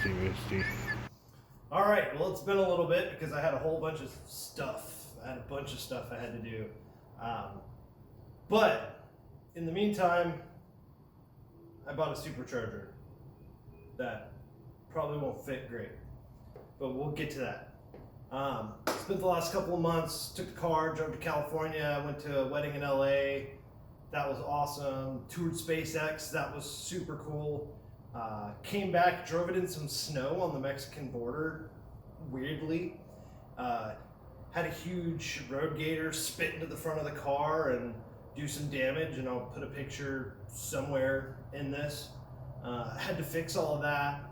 Misty. All right, well, it's been a little bit because I had a whole bunch of stuff. I had to do. But in the meantime, I bought a supercharger that probably won't fit great, but we'll get to that. Spent the last couple of months, took the car, drove to California, went to a wedding in LA. That was awesome. Toured SpaceX, that was super cool. Came back, drove it in some snow on the Mexican border, weirdly. Had a huge road gator spit into the front of the car and do some damage, and I'll put a picture somewhere in this. Had to fix all of that.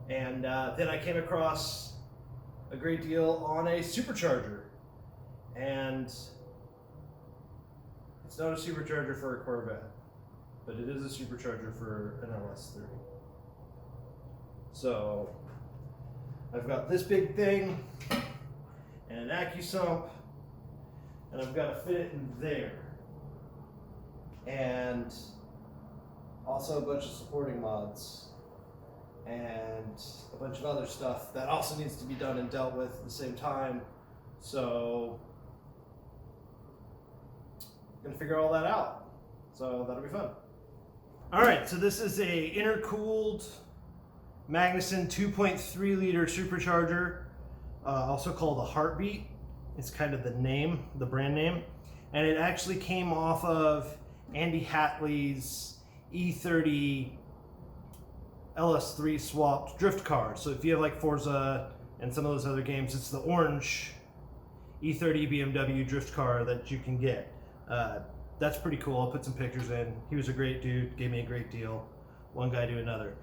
And then I came across a great deal on a supercharger. And it's not a supercharger for a Corvette, but it is a supercharger for an LS3. So I've got this big thing and an AccuSump, and I've got to fit it in there. And also a bunch of supporting mods and a bunch of other stuff that also needs to be done and dealt with at the same time. So I'm gonna figure all that out. So that'll be fun. All right, so this is a intercooled Magnuson 2.3 liter supercharger, also called a Heartbeat. It's kind of the name, the brand name. And it actually came off of Andy Hatley's E30 LS3 swapped drift car. So if you have like Forza and some of those other games, it's the orange E30 BMW drift car that you can get. That's pretty cool. I'll put some pictures in. He was a great dude, gave me a great deal. One guy to another.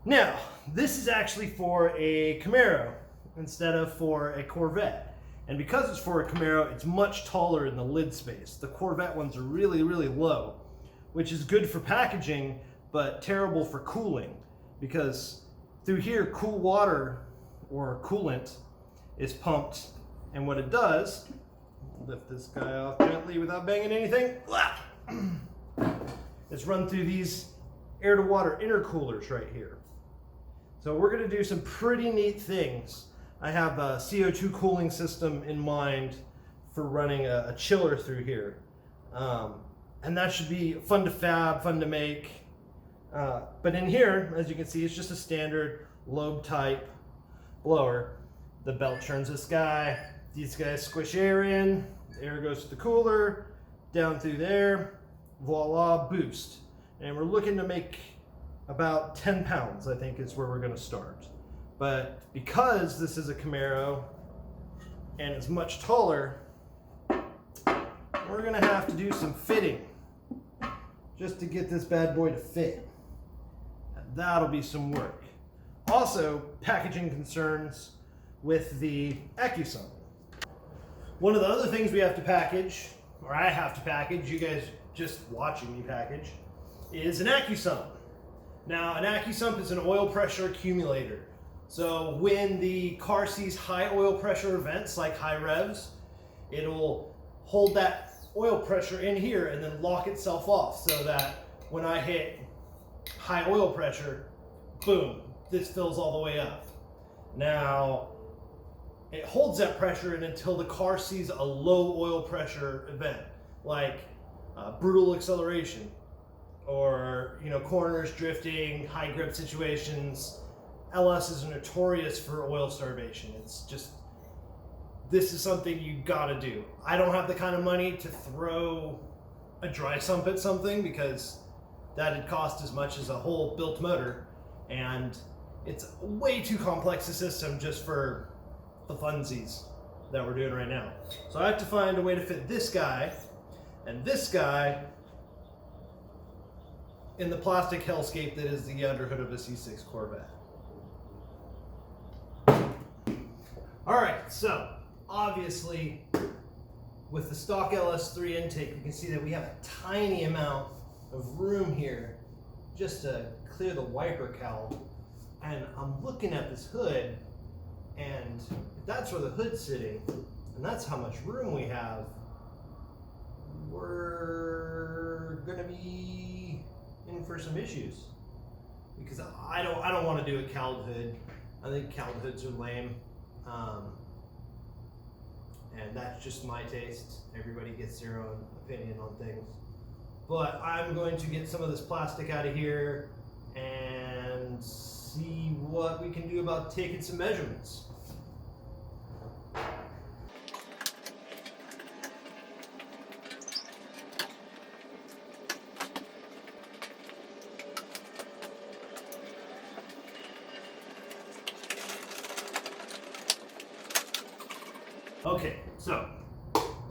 Now, this is actually for a Camaro instead of for a Corvette. And because it's for a Camaro, it's much taller in the lid space. The Corvette ones are really, really low, which is good for packaging, but terrible for cooling. Because through here, cool water or coolant is pumped, and what it does, lift this guy off gently without banging anything, it's run through these air to water intercoolers right here. So we're going to do some pretty neat things. I have a CO2 cooling system in mind for running a chiller through here. And that should be fun to fab, fun to make. But in here, as you can see, it's just a standard lobe type blower. The belt turns this guy. These guys squish air in. The air goes to the cooler, down through there. Voila, boost. And we're looking to make about 10 pounds, I think, is where we're going to start. But because this is a Camaro and it's much taller, we're going to have to do some fitting just to get this bad boy to fit. That'll be some work. Also, packaging concerns with the AccuSump. One of the other things we have to package, or I have to package, you guys just watching me package, is an AccuSump. Now, an AccuSump is an oil pressure accumulator. So when the car sees high oil pressure events like high revs, it'll hold that oil pressure in here and then lock itself off so that when I hit high oil pressure, boom, this fills all the way up. Now, it holds that pressure in until the car sees a low oil pressure event, like brutal acceleration, or corners, drifting, high grip situations. LS is notorious for oil starvation. It's just, this is something you gotta do. I don't have the kind of money to throw a dry sump at something because that'd cost as much as a whole built motor, and it's way too complex a system just for the funsies that we're doing right now. So I have to find a way to fit this guy and this guy in the plastic hellscape that is the underhood of a C6 Corvette. All right, so obviously with the stock LS3 intake, you can see that we have a tiny amount of room here just to clear the wiper cowl. And I'm looking at this hood, and if that's where the hood's sitting, and that's how much room we have, we're gonna be in for some issues. because I don't want to do a cowled hood. I think cowled hoods are lame, and that's just my taste. Everybody gets their own opinion on things. But I'm going to get some of this plastic out of here and see what we can do about taking some measurements. Okay, so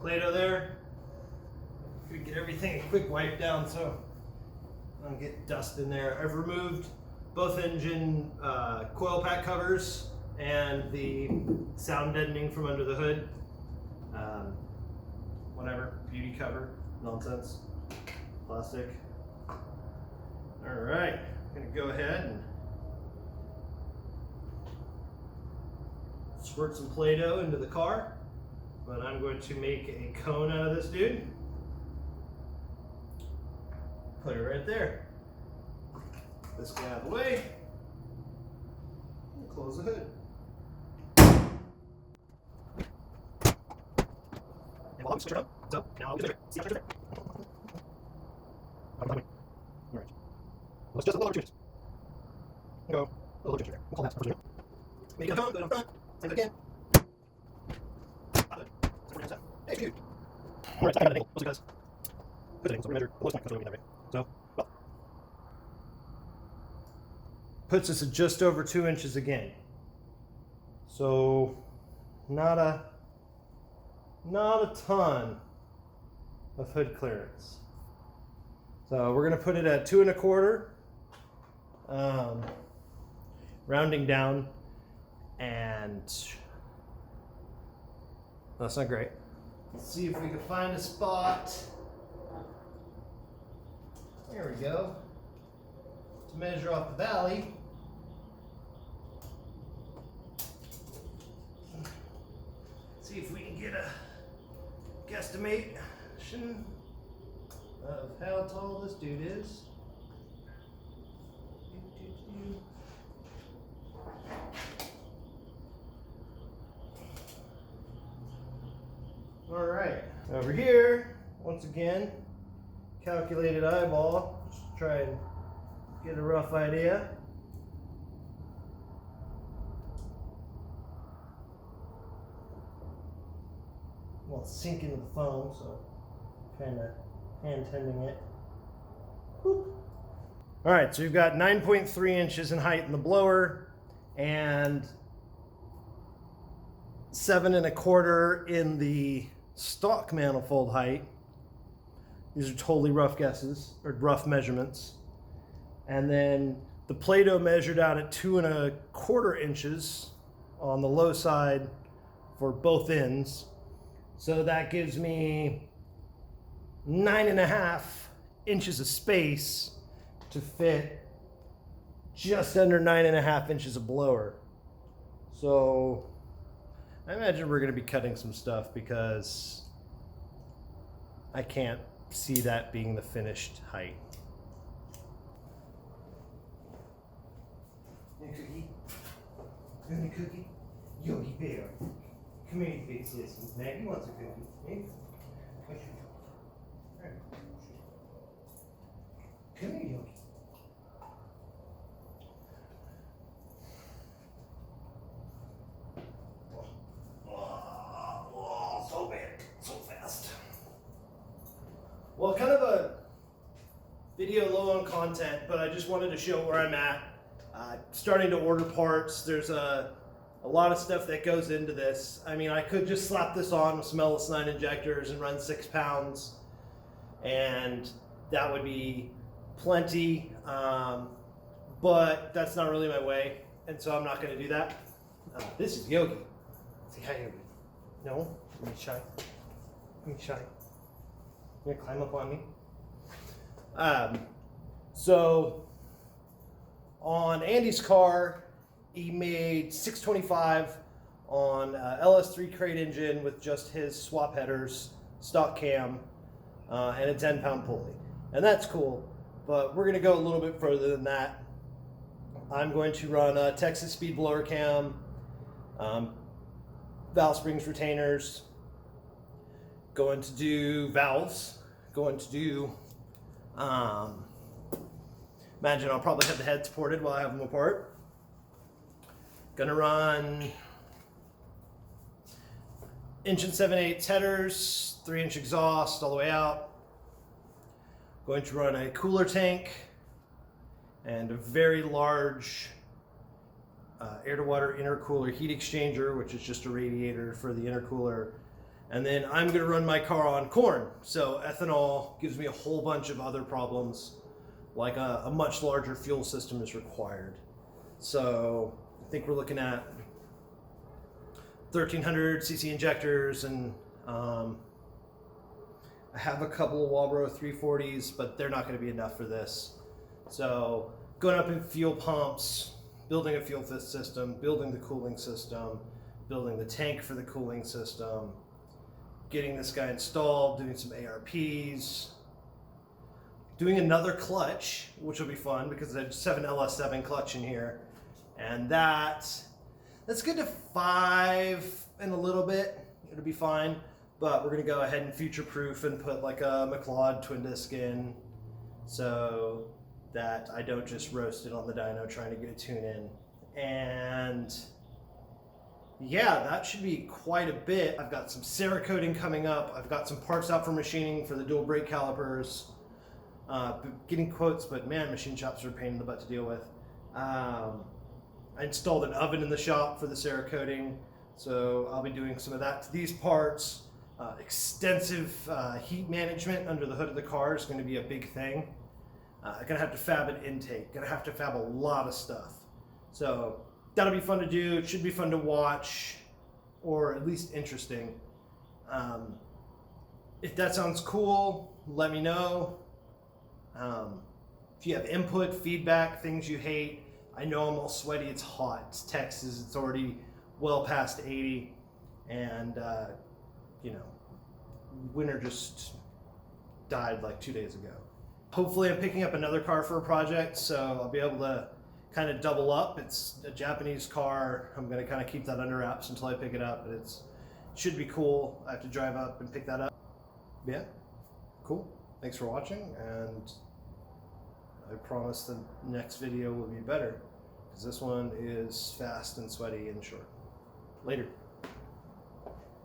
Play-Doh there. We get everything a quick wipe down so I don't get dust in there. I've removed both engine coil pack covers and the sound deadening from under the hood. Whatever, beauty cover, nonsense, plastic. All right, I'm gonna go ahead and squirt some Play-Doh into the car. But I'm going to make a cone out of this dude. Put it right there. This guy out of the way. And close the hood. And while I'm switching up, so now I'll get it. See how it's Alright. Let's just a little changes. Go. A little change there. We'll call that first. Make a cone, go down front. Same again. Hey, dude. Alright, I got an angle, mostly because good angle, so we're gonna measure the lowest point because we're going that way. So, well. Puts us at just over 2 inches again. So, not a ton of hood clearance. So we're gonna put it at 2 1/4, rounding down, and that's not great. Let's see if we can find a spot. There we go. To measure off the valley. See if we can get a guesstimation of how tall this dude is. All right, over here, once again, calculated eyeball, just try and get a rough idea. Won't sink into the foam, so kind of hand tending it. Whoop. All right, so you've got 9.3 inches in height in the blower and 7 1/4 in the stock manifold height. These are totally rough guesses, or rough measurements. And then the Play-Doh measured out at 2 1/4 inches on the low side for both ends. So that gives me 9 1/2 inches of space to fit just under 9 1/2 inches of blower. So I imagine we're going to be cutting some stuff because I can't see that being the finished height. Hey, Cookie. Hey, Cookie. Yogi Bear. Come here, you big sis. Maggie wants a cookie. Hey? Come here, Yogi. So big, so fast. Well, kind of a video low on content, but I just wanted to show where I'm at. Starting to order parts. There's a lot of stuff that goes into this. I mean, I could just slap this on with some LS9 injectors and run 6 pounds, and that would be plenty, but that's not really my way, and so I'm not going to do that. This is Yogi. Say hi, Yogi. No? Are you shy? Are you shy? You gonna climb up on me? So on Andy's car, he made 625 on LS3 crate engine with just his swap headers, stock cam, and a 10-pound pulley. And that's cool, but we're gonna go a little bit further than that. I'm going to run a Texas speed blower cam, valve springs retainers, going to do valves, going to do, imagine I'll probably have the heads ported while I have them apart. Gonna run 1 7/8 headers, 3-inch exhaust all the way out. Going to run a cooler tank and a very large air-to-water intercooler heat exchanger, which is just a radiator for the intercooler. And then I'm going to run my car on corn. So ethanol gives me a whole bunch of other problems, like a much larger fuel system is required. So I think we're looking at 1,300 cc injectors, and I have a couple of Walbro 340s, but they're not going to be enough for this. So going up in fuel pumps, building a fuel system, building the cooling system, building the tank for the cooling system, getting this guy installed, doing some ARPs, doing another clutch, which will be fun because I just have an LS7 clutch in here, and that's good to 5 and a little bit. It'll be fine, but we're gonna go ahead and future-proof and put like a McLeod twin disc in, so that I don't just roast it on the dyno trying to get a tune in. And yeah, that should be quite a bit. I've got some Cerakoting coming up. I've got some parts out for machining for the dual brake calipers. Getting quotes, but man, machine shops are a pain in the butt to deal with. I installed an oven in the shop for the Cerakoting, so I'll be doing some of that to these parts. Extensive heat management under the hood of the car is going to be a big thing. Gonna have to fab an intake, gonna have to fab a lot of stuff. So that'll be fun to do. It should be fun to watch, or at least interesting. If that sounds cool, let me know. If you have input, feedback, things you hate. I know I'm all sweaty, it's hot. It's Texas, it's already well past 80, and you know, winter just died like 2 days ago. Hopefully I'm picking up another car for a project, so I'll be able to kind of double up. It's a Japanese car. I'm going to kind of keep that under wraps until I pick it up, but it should be cool. I have to drive up and pick that up. Yeah, cool. Thanks for watching, and I promise the next video will be better, because this one is fast and sweaty and short. Later.